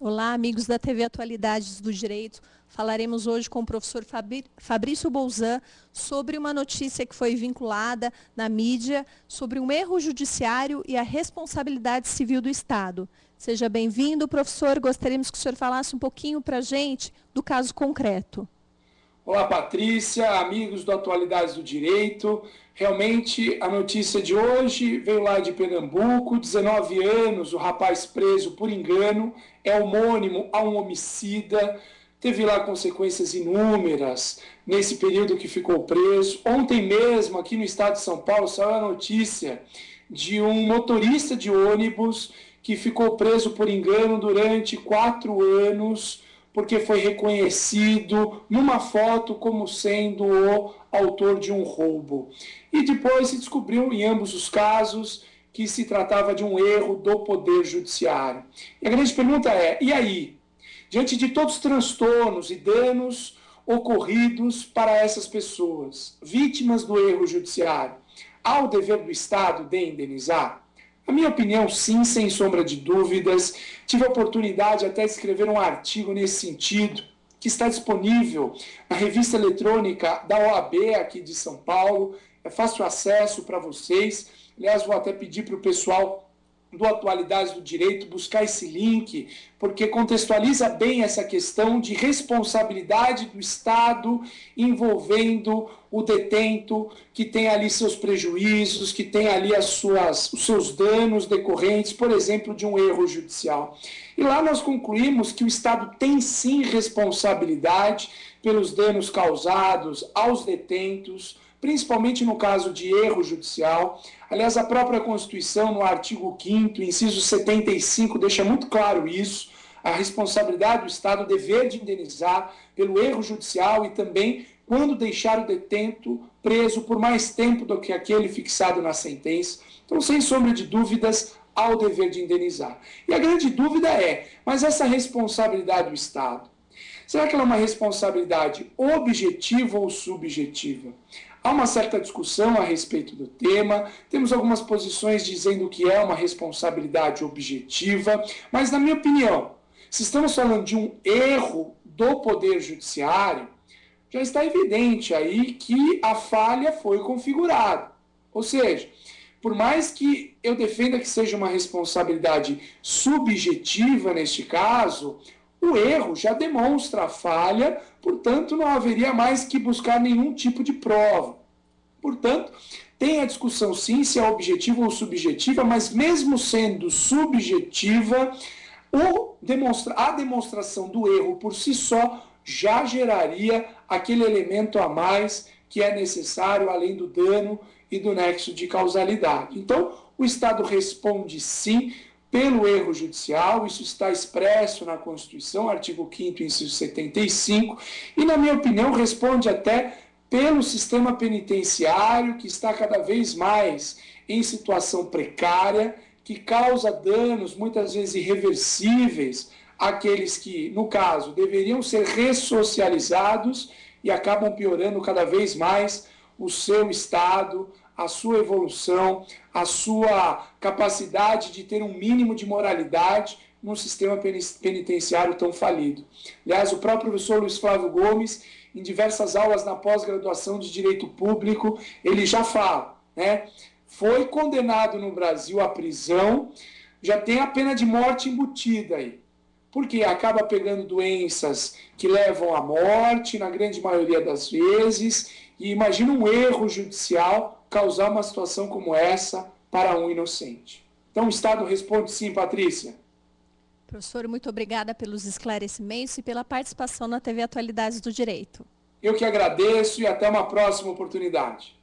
Olá, amigos da TV Atualidades do Direito. Falaremos hoje com o professor Fabrício Bolzan sobre uma notícia que foi vinculada na mídia sobre um erro judiciário e a responsabilidade civil do Estado. Seja bem-vindo, professor. Gostaríamos que o senhor falasse um pouquinho para a gente do caso concreto. Olá, Patrícia, amigos do Atualidades do Direito. Realmente, a notícia de hoje veio lá de Pernambuco, 19 anos, o rapaz preso por engano, é homônimo a um homicida, teve lá consequências inúmeras nesse período que ficou preso. Ontem mesmo, aqui no estado de São Paulo, saiu a notícia de um motorista de ônibus que ficou preso por engano durante 4 anos, porque foi reconhecido numa foto como sendo o autor de um roubo. E depois se descobriu, em ambos os casos, que se tratava de um erro do Poder Judiciário. E a grande pergunta é, e aí? Diante de todos os transtornos e danos ocorridos para essas pessoas, vítimas do erro judiciário, há o dever do Estado de indenizar? A minha opinião, sim, sem sombra de dúvidas. Tive a oportunidade até de escrever um artigo nesse sentido, que está disponível na revista eletrônica da OAB aqui de São Paulo. É fácil acesso para vocês. Aliás, vou até pedir para o pessoal do Atualidades do Direito buscar esse link, porque contextualiza bem essa questão de responsabilidade do Estado envolvendo o detento, que tem ali seus prejuízos, que tem ali os seus danos decorrentes, por exemplo, de um erro judicial. E lá nós concluímos que o Estado tem sim responsabilidade pelos danos causados aos detentos, principalmente no caso de erro judicial. Aliás, a própria Constituição, no artigo 5º, inciso 75, deixa muito claro isso, a responsabilidade do Estado, o dever de indenizar pelo erro judicial e também quando deixar o detento preso por mais tempo do que aquele fixado na sentença. Então, sem sombra de dúvidas, há o dever de indenizar. E a grande dúvida é, mas essa responsabilidade do Estado, será que ela é uma responsabilidade objetiva ou subjetiva? Há uma certa discussão a respeito do tema, temos algumas posições dizendo que é uma responsabilidade objetiva, mas, na minha opinião, se estamos falando de um erro do Poder Judiciário, já está evidente aí que a falha foi configurada. Ou seja, por mais que eu defenda que seja uma responsabilidade subjetiva neste caso, o erro já demonstra a falha, portanto, não haveria mais que buscar nenhum tipo de prova. Portanto, tem a discussão sim se é objetiva ou subjetiva, mas mesmo sendo subjetiva, a demonstração do erro por si só já geraria aquele elemento a mais que é necessário, além do dano e do nexo de causalidade. Então, o Estado responde sim pelo erro judicial, isso está expresso na Constituição, artigo 5º, inciso 75, e, na minha opinião, responde até pelo sistema penitenciário, que está cada vez mais em situação precária, que causa danos, muitas vezes irreversíveis, àqueles que, no caso, deveriam ser ressocializados e acabam piorando cada vez mais o seu estado, a sua evolução, a sua capacidade de ter um mínimo de moralidade num sistema penitenciário tão falido. Aliás, o próprio professor Luiz Flávio Gomes, em diversas aulas na pós-graduação de Direito Público, ele já fala, né? Foi condenado no Brasil à prisão, já tem a pena de morte embutida aí, porque acaba pegando doenças que levam à morte, na grande maioria das vezes, e imagina um erro judicial causar uma situação como essa para um inocente. Então o Estado responde sim, Patrícia. Professor, muito obrigada pelos esclarecimentos e pela participação na TV Atualidades do Direito. Eu que agradeço e até uma próxima oportunidade.